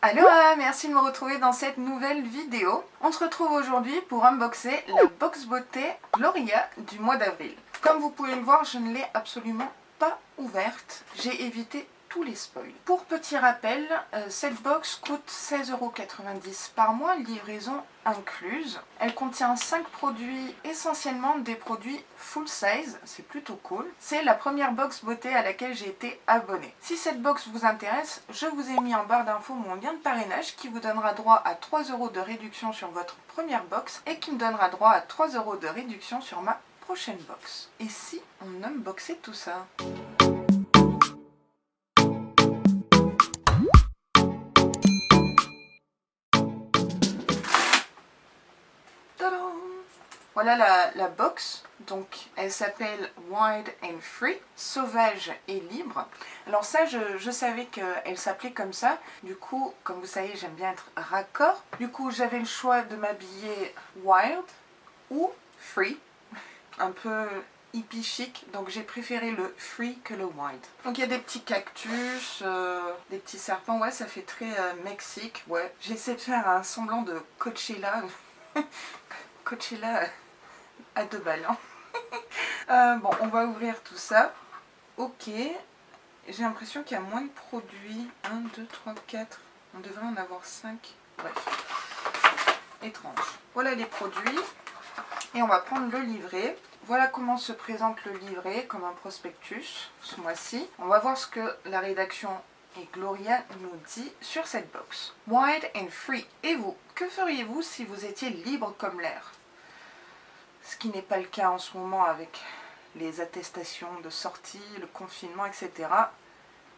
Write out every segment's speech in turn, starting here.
Aloha, merci de me retrouver dans cette nouvelle vidéo. On se retrouve aujourd'hui pour unboxer la box beauté Gloria du mois d'avril. Comme vous pouvez le voir, je ne l'ai absolument pas ouverte. J'ai évité tous les spoils. Pour petit rappel, cette box coûte 16,90 € par mois, livraison incluse. Elle contient 5 produits, essentiellement des produits full size, c'est plutôt cool. C'est la première box beauté à laquelle j'ai été abonnée. Si cette box vous intéresse, je vous ai mis en barre d'infos mon lien de parrainage qui vous donnera droit à 3 € de réduction sur votre première box et qui me donnera droit à 3 € de réduction sur ma prochaine box. Et si on unboxait tout ça? Tadam! Voilà la box, donc elle s'appelle Wild and Free, sauvage et libre. Alors ça, je savais qu'elle s'appelait comme ça, du coup, comme vous savez, j'aime bien être raccord. Du coup, j'avais le choix de m'habiller wild ou free, un peu hippie chic, donc j'ai préféré le free que le wild. Donc il y a des petits cactus, des petits serpents, ouais, ça fait très Mexique, ouais. J'essaie de faire un semblant de Coachella. Coachella à 2 balles. Hein. Bon, on va ouvrir tout ça. Ok. J'ai l'impression qu'il y a moins de produits. 1, 2, 3, 4. On devrait en avoir 5. Bref. Étrange. Voilà les produits. Et on va prendre le livret. Voilà comment se présente le livret, comme un prospectus ce mois-ci. On va voir ce que la rédaction et Gloria nous dit sur cette box. Wild and free. Et vous, que feriez-vous si vous étiez libre comme l'air? Ce qui n'est pas le cas en ce moment avec les attestations de sortie, le confinement, etc.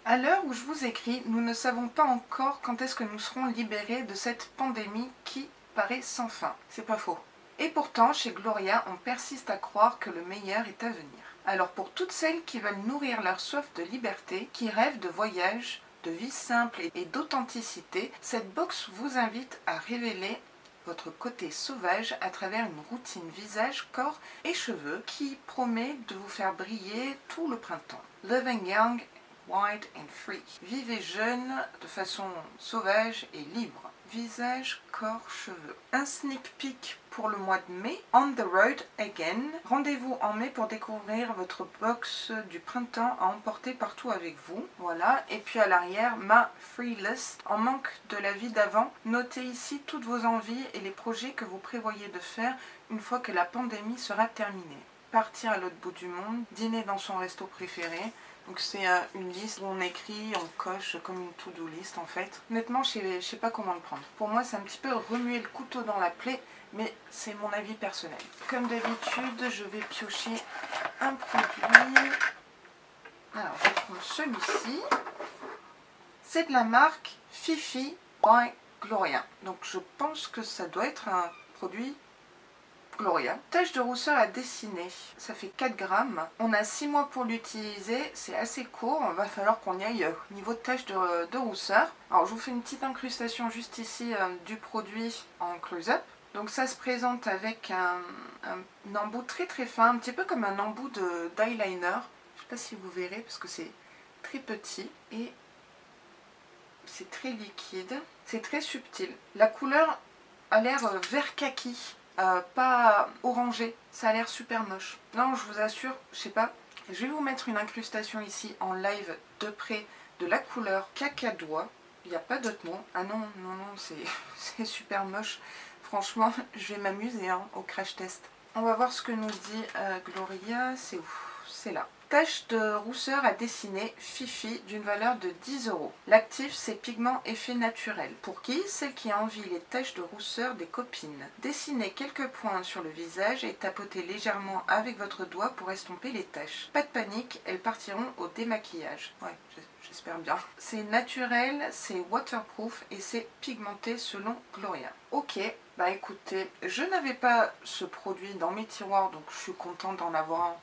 À l'heure où je vous écris, nous ne savons pas encore quand est-ce que nous serons libérés de cette pandémie qui paraît sans fin. C'est pas faux. Et pourtant, chez Gloria, on persiste à croire que le meilleur est à venir. Alors pour toutes celles qui veulent nourrir leur soif de liberté, qui rêvent de voyage, de vie simple et d'authenticité, cette box vous invite à révéler votre côté sauvage à travers une routine visage, corps et cheveux qui promet de vous faire briller tout le printemps. Living young, wild and free. Vivez jeune de façon sauvage et libre. Visage, corps, cheveux. Un sneak peek pour le mois de mai. On the road again. Rendez-vous en mai pour découvrir votre box du printemps à emporter partout avec vous. Voilà. Et puis à l'arrière, ma free list. En manque de la vie d'avant, notez ici toutes vos envies et les projets que vous prévoyez de faire une fois que la pandémie sera terminée. Partir à l'autre bout du monde, dîner dans son resto préféré. Donc c'est une liste où on écrit, on coche comme une to-do list en fait. Honnêtement, je sais pas comment le prendre. Pour moi, c'est un petit peu remuer le couteau dans la plaie, mais c'est mon avis personnel. Comme d'habitude, je vais piocher un produit. Alors, je vais prendre celui-ci. C'est de la marque Fifi by Gloria. Donc je pense que ça doit être un produit Gloria. Tache de rousseur à dessiner, ça fait 4 grammes. On a 6 mois pour l'utiliser, c'est assez court. Il va falloir qu'on y aille au niveau de tache de rousseur. Alors je vous fais une petite incrustation juste ici du produit en close-up. Donc ça se présente avec un embout très très fin, un petit peu comme un embout d'eyeliner. Je ne sais pas si vous verrez parce que c'est très petit et c'est très liquide. C'est très subtil. La couleur a l'air vert kaki. Pas orangé, ça a l'air super moche. Non, je vous assure, je sais pas. Je vais vous mettre une incrustation ici en live de près de la couleur cacadois. Il n'y a pas d'autre mot. Ah non, non, non, c'est super moche. Franchement, je vais m'amuser hein, au crash test. On va voir ce que nous dit Gloria. C'est où? C'est là. Tache de rousseur à dessiner Fifi d'une valeur de 10 €. L'actif, c'est pigment effet naturel. Pour qui? Celle qui envie les taches de rousseur des copines. Dessinez quelques points sur le visage et tapotez légèrement avec votre doigt pour estomper les taches. Pas de panique, elles partiront au démaquillage. Ouais, j'espère bien. C'est naturel, c'est waterproof et c'est pigmenté selon Gloria. Ok, bah écoutez, je n'avais pas ce produit dans mes tiroirs, donc je suis contente d'en avoir un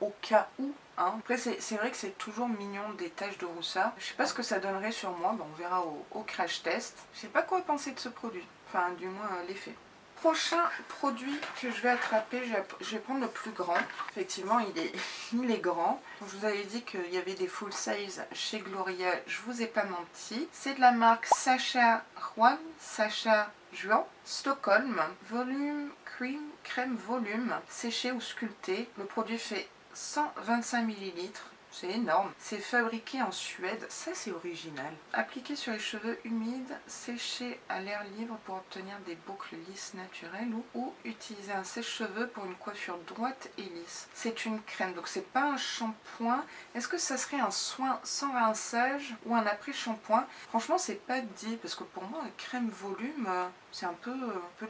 au cas où. Hein. Après c'est vrai que c'est toujours mignon des taches de rousseur. Je sais pas ce que ça donnerait sur moi, ben, on verra au crash test. Je sais pas quoi penser de ce produit, enfin du moins l'effet. Prochain produit que je vais attraper, je vais prendre le plus grand. Effectivement, il est grand. Donc, je vous avais dit qu'il y avait des full size chez Gloria, je vous ai pas menti. C'est de la marque Sacha Juan, Stockholm, volume cream, crème volume, séché ou sculpté. Le produit fait 125 ml. C'est énorme. C'est fabriqué en Suède. Ça, c'est original. Appliqué sur les cheveux humides, séché à l'air libre pour obtenir des boucles lisses naturelles ou utiliser un sèche-cheveux pour une coiffure droite et lisse. C'est une crème, donc c'est pas un shampoing. Est-ce que ça serait un soin sans rinçage ou un après-shampoing? Franchement, c'est pas dit parce que pour moi, crème volume, c'est un peu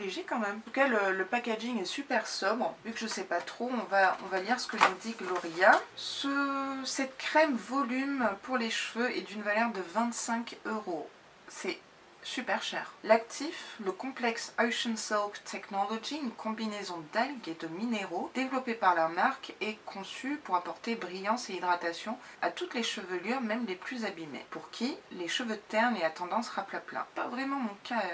léger quand même. En tout cas, le packaging est super sobre. Vu que je sais pas trop, on va lire ce que nous dit Gloria. Cette crème volume pour les cheveux est d'une valeur de 25 €. C'est super cher. L'actif, le complexe Ocean Silk Technology, une combinaison d'algues et de minéraux développée par la marque, est conçu pour apporter brillance et hydratation à toutes les chevelures, même les plus abîmées. Pour qui les cheveux ternes et à tendance raplapla. Pas vraiment mon cas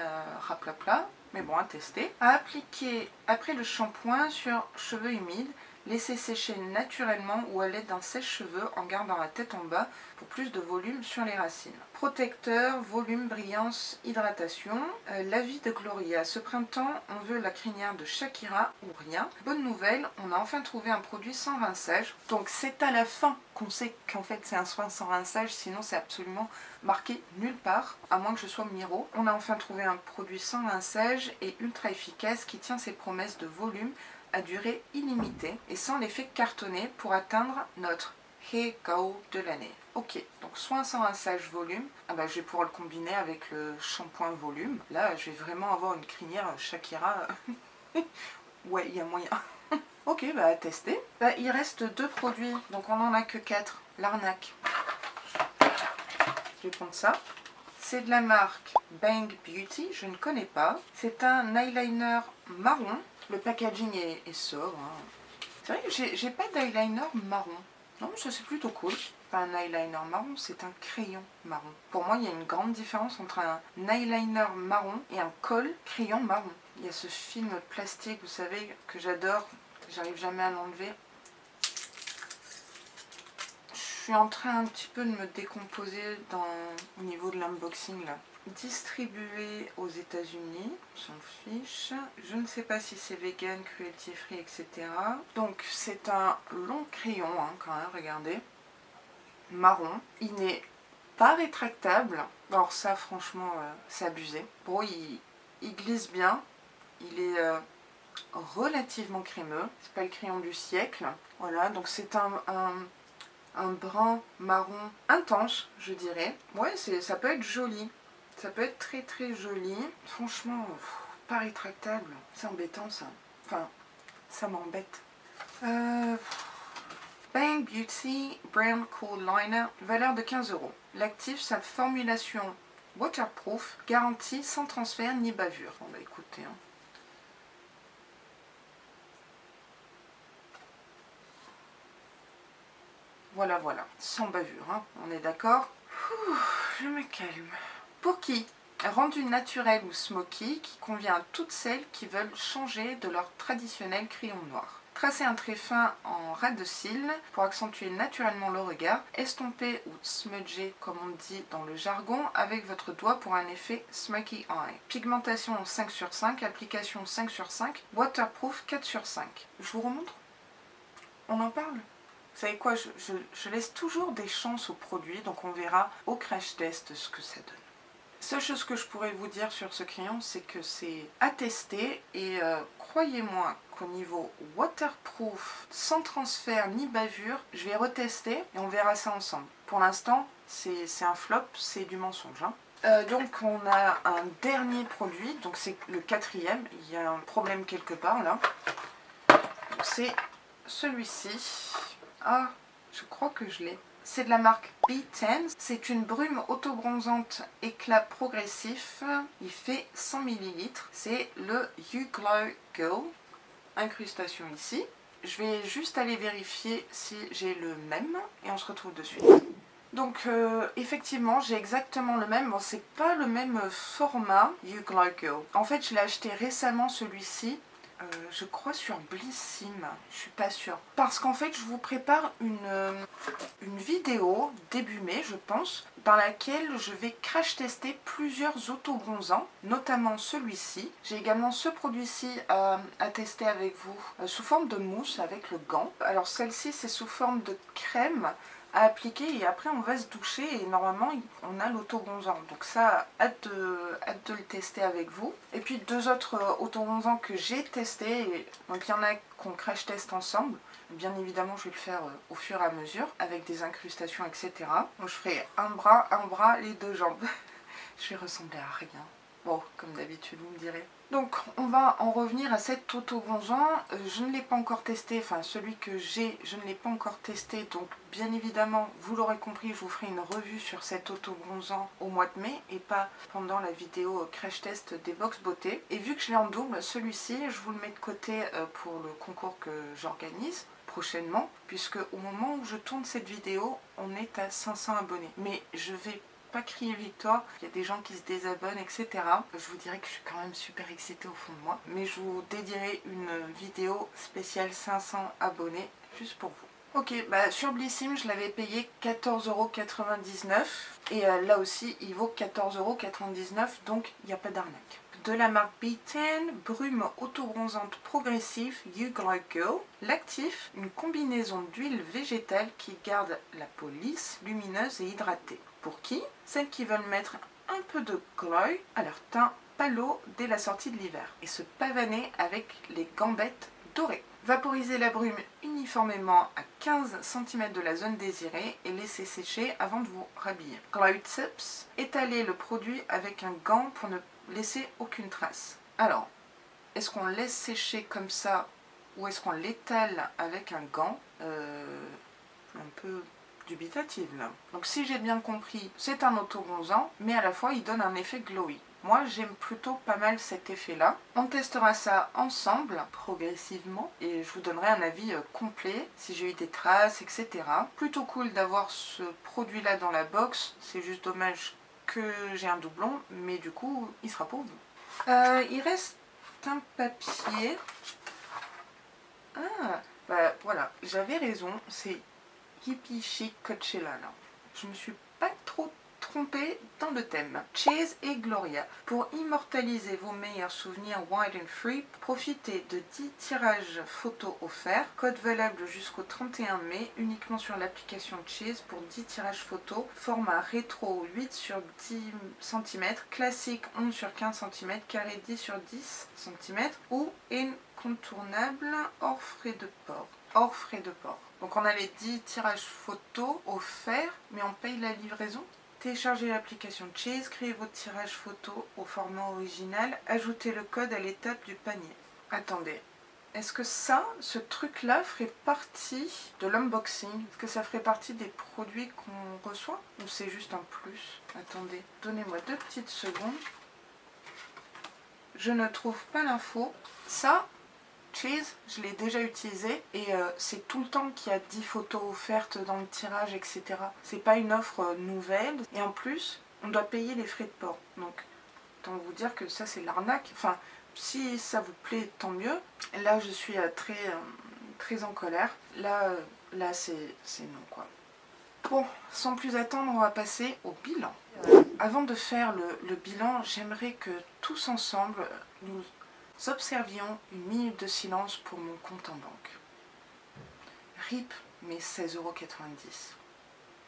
raplapla, mais bon, à tester. À appliquer après le shampoing sur cheveux humides. Laissez sécher naturellement ou à l'aide d'un sèche-cheveux en gardant la tête en bas pour plus de volume sur les racines. Protecteur, volume, brillance, hydratation. L'avis de Gloria. Ce printemps, on veut la crinière de Shakira ou rien. Bonne nouvelle, on a enfin trouvé un produit sans rinçage. Donc c'est à la fin qu'on sait qu'en fait c'est un soin sans rinçage, sinon c'est absolument marqué nulle part, à moins que je sois Miro. On a enfin trouvé un produit sans rinçage et ultra efficace qui tient ses promesses de volume à durée illimitée et sans l'effet cartonné pour atteindre notre Hair Goal de l'année. Ok, donc soin sans rinçage volume, je vais pouvoir le combiner avec le shampoing volume. Là, je vais vraiment avoir une crinière Shakira. Ouais, il y a moyen. Ok, à tester. Il reste 2 produits, donc on n'en a que 4. L'arnaque. Je vais prendre ça. C'est de la marque Bang Beauty, je ne connais pas. C'est un eyeliner marron. Le packaging est sobre. C'est vrai que j'ai pas d'eyeliner marron. Non, mais ça c'est plutôt cool. Pas un eyeliner marron, c'est un crayon marron. Pour moi, il y a une grande différence entre un eyeliner marron et un col crayon marron. Il y a ce film plastique, vous savez, que j'adore. J'arrive jamais à l'enlever. Je suis en train un petit peu de me décomposer au niveau de l'unboxing là. Distribué aux États-Unis, on s'en fiche. Je ne sais pas si c'est vegan, cruelty free, etc. Donc c'est un long crayon, quand même, regardez. Marron. Il n'est pas rétractable. Alors ça, franchement, c'est abusé. Bon, il glisse bien. Il est relativement crémeux. C'est pas le crayon du siècle. Voilà, donc c'est un brun marron intense, je dirais. Ouais, ça peut être joli. Ça peut être très très joli. Franchement, pas rétractable. C'est embêtant ça. Enfin, ça m'embête. Bang Beauty Brown Cool Liner, valeur de 15 €. L'actif, sa formulation waterproof, garantie sans transfert ni bavure. Bon écoutez. Voilà, sans bavure, on est d'accord. Je me calme. Pour qui? Rendu naturel ou smoky, qui convient à toutes celles qui veulent changer de leur traditionnel crayon noir. Tracez un trait fin en ras de cils pour accentuer naturellement le regard. Estompez ou smudger, comme on dit dans le jargon, avec votre doigt pour un effet smoky eye. Pigmentation 5 sur 5, application 5 sur 5, waterproof 4 sur 5. Je vous remontre? On en parle? Vous savez quoi, je laisse toujours des chances aux produits, donc on verra au crash test ce que ça donne. Seule chose que je pourrais vous dire sur ce crayon, c'est que c'est à tester et croyez-moi qu'au niveau waterproof, sans transfert ni bavure, je vais retester et on verra ça ensemble. Pour l'instant, c'est un flop, c'est du mensonge. Donc on a un dernier produit, donc c'est le 4e, il y a un problème quelque part là. C'est celui-ci. Ah, je crois que je l'ai. C'est de la marque B10. C'est une brume auto-bronzante éclat progressif. Il fait 100 ml. C'est le You Glow Go. Incrustation ici. Je vais juste aller vérifier si j'ai le même. Et on se retrouve de suite. Donc effectivement j'ai exactement le même, bon c'est pas le même format You Glow Girl. En fait je l'ai acheté récemment celui-ci, je crois sur Blissim, je suis pas sûre. Parce qu'en fait je vous prépare une vidéo début mai je pense, dans laquelle je vais crash tester plusieurs autobronzants, notamment celui-ci. J'ai également ce produit-ci à tester avec vous sous forme de mousse avec le gant. Alors celle-ci c'est sous forme de crème à appliquer et après on va se doucher et normalement on a l'autobronzant. Donc ça, hâte de le tester avec vous. Et puis deux autres autobronzants que j'ai testés. Donc il y en a qu'on crash test ensemble. Bien évidemment je vais le faire au fur et à mesure avec des incrustations etc. Donc je ferai un bras, les deux jambes. Je vais ressembler à rien. Bon, comme d'habitude vous me direz. Donc on va en revenir à cet autobronzant. Je ne l'ai pas encore testé, enfin celui que j'ai, je ne l'ai pas encore testé. Donc bien évidemment, vous l'aurez compris, je vous ferai une revue sur cet autobronzant au mois de mai et pas pendant la vidéo crash test des box beauté. Et vu que je l'ai en double, celui-ci, je vous le mets de côté pour le concours que j'organise prochainement, puisque au moment où je tourne cette vidéo, on est à 500 abonnés. Mais je vais pas crier victoire, il y a des gens qui se désabonnent etc. Je vous dirais que je suis quand même super excitée au fond de moi, mais je vous dédierai une vidéo spéciale 500 abonnés juste pour vous. Ok, bah sur Blissim je l'avais payé 14,99 € et là aussi il vaut 14,99 €, donc il n'y a pas d'arnaque. De la marque B10, brume autobronzante progressive You Glow Girl. L'actif, une combinaison d'huile végétale qui garde la peau lisse, lumineuse et hydratée. Pour qui? Celles qui veulent mettre un peu de glow à leur teint pâlo dès la sortie de l'hiver et se pavaner avec les gambettes dorées. Vaporiser la brume uniformément à 15 cm de la zone désirée et laisser sécher avant de vous rhabiller. Glow Tips, étaler le produit avec un gant pour ne laisser aucune trace. Alors, est-ce qu'on laisse sécher comme ça ou est-ce qu'on l'étale avec un gant? Un peu dubitative là. Donc si j'ai bien compris, c'est un autobronzant, mais à la fois il donne un effet glowy. Moi j'aime plutôt pas mal cet effet là. On testera ça ensemble, progressivement, et je vous donnerai un avis complet, si j'ai eu des traces, etc. Plutôt cool d'avoir ce produit là dans la box, c'est juste dommage que j'ai un doublon, mais du coup il sera pour vous. Il reste un papier. Ah, bah voilà, j'avais raison, c'est Hippie Chic Coachella là. Je me suis pas trop trompée dans le thème. Chase et Gloria. Pour immortaliser vos meilleurs souvenirs Wild and Free, profitez de 10 tirages photos offerts. Code valable jusqu'au 31 mai, uniquement sur l'application Chase pour 10 tirages photos. Format rétro 8 sur 10 cm, classique 11 sur 15 cm, carré 10 sur 10 cm ou incontournable hors frais de port. Hors frais de port. Donc on a les 10 tirages photos offerts, mais on paye la livraison. Téléchargez l'application Chase, créez votre tirage photo au format original, ajoutez le code à l'étape du panier. Attendez, est-ce que ça, ce truc-là ferait partie de l'unboxing? Est-ce que ça ferait partie des produits qu'on reçoit? Ou c'est juste un plus? Attendez, donnez-moi 2 petites secondes. Je ne trouve pas l'info. Ça, Chase, je l'ai déjà utilisé et c'est tout le temps qu'il y a 10 photos offertes dans le tirage, etc. C'est pas une offre nouvelle et en plus, on doit payer les frais de port. Donc, autant vous dire que ça, c'est l'arnaque. Enfin, si ça vous plaît, tant mieux. Là, je suis très en colère. Là c'est non, quoi. Bon, sans plus attendre, on va passer au bilan. Avant de faire le bilan, j'aimerais que tous ensemble, nous observions une minute de silence pour mon compte en banque. RIP mes 16,90 €.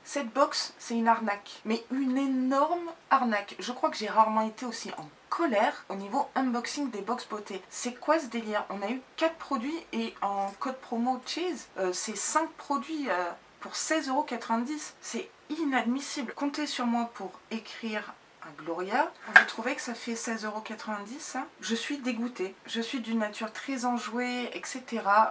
Cette box, c'est une arnaque, mais une énorme arnaque. Je crois que j'ai rarement été aussi en colère au niveau unboxing des box beauté. C'est quoi ce délire? On a eu 4 produits et en code promo Cheese, c'est 5 produits pour 16,90 €. C'est inadmissible. Comptez sur moi pour écrire à Gloria. Vous trouvez que ça fait 16,90 € ça? Je suis dégoûtée. Je suis d'une nature très enjouée, etc.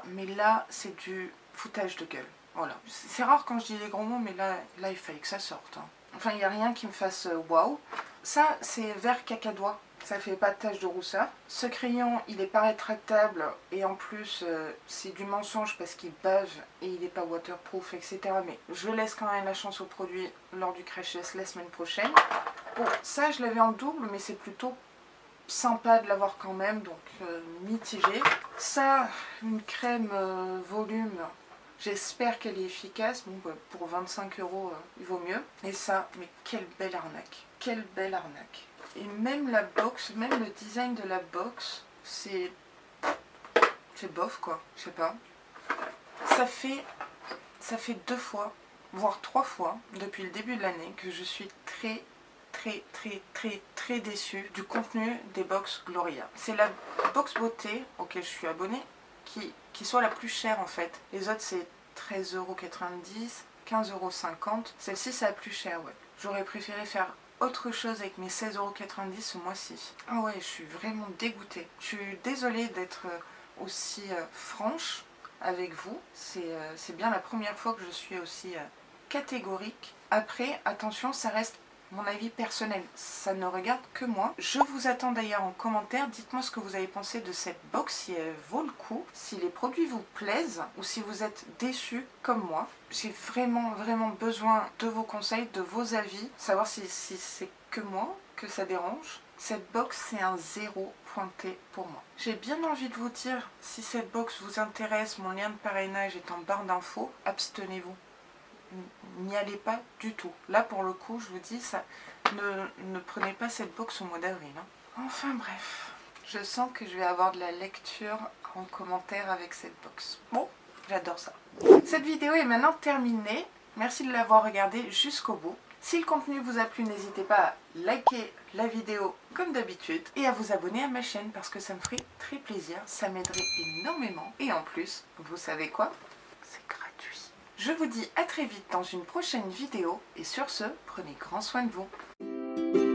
Mais là, c'est du foutage de gueule. Voilà. C'est rare quand je dis les gros mots, mais là il fallait que ça sorte. Hein. Enfin, il n'y a rien qui me fasse waouh. Ça, c'est vert cacadois. ça fait pas de tache de rousseur. Ce crayon, il est pas rétractable et en plus, c'est du mensonge parce qu'il bave et il n'est pas waterproof, etc. Mais je laisse quand même la chance au produit lors du crash test la semaine prochaine. Bon, ça, je l'avais en double, mais c'est plutôt sympa de l'avoir quand même, donc mitigé. Ça, une crème volume. J'espère qu'elle est efficace. Bon, bah, pour 25 €, il vaut mieux. Et ça, mais quelle belle arnaque. Quelle belle arnaque. Et même la box, même le design de la box, c'est bof quoi. Je sais pas. Ça fait 2 fois, voire 3 fois, depuis le début de l'année, que je suis très déçue du contenu des box Gloria. C'est la box beauté auquel je suis abonnée qui soit la plus chère en fait. Les autres c'est 13,90 €, 15,50 €. Celle-ci c'est la plus chère, ouais. J'aurais préféré faire autre chose avec mes 16,90 € ce mois-ci. Ah ouais, je suis vraiment dégoûtée. Je suis désolée d'être aussi franche avec vous. C'est bien la première fois que je suis aussi catégorique. Après, attention, ça reste mon avis personnel, ça ne regarde que moi. Je vous attends d'ailleurs en commentaire, dites-moi ce que vous avez pensé de cette box, si elle vaut le coup, si les produits vous plaisent ou si vous êtes déçus comme moi. J'ai vraiment besoin de vos conseils, de vos avis, savoir si c'est que moi, que ça dérange. Cette box, c'est un 0 pointé pour moi. J'ai bien envie de vous dire, si cette box vous intéresse, mon lien de parrainage est en barre d'infos, abstenez-vous. N'y allez pas du tout. Là, pour le coup, je vous dis, ça, ne prenez pas cette box au mois d'avril. Hein. Enfin bref, je sens que je vais avoir de la lecture en commentaire avec cette box. Bon, j'adore ça. Cette vidéo est maintenant terminée. Merci de l'avoir regardée jusqu'au bout. Si le contenu vous a plu, n'hésitez pas à liker la vidéo comme d'habitude et à vous abonner à ma chaîne parce que ça me ferait très plaisir, ça m'aiderait énormément. Et en plus, vous savez quoi? C'est gratuit. Je vous dis à très vite dans une prochaine vidéo et sur ce, prenez grand soin de vous.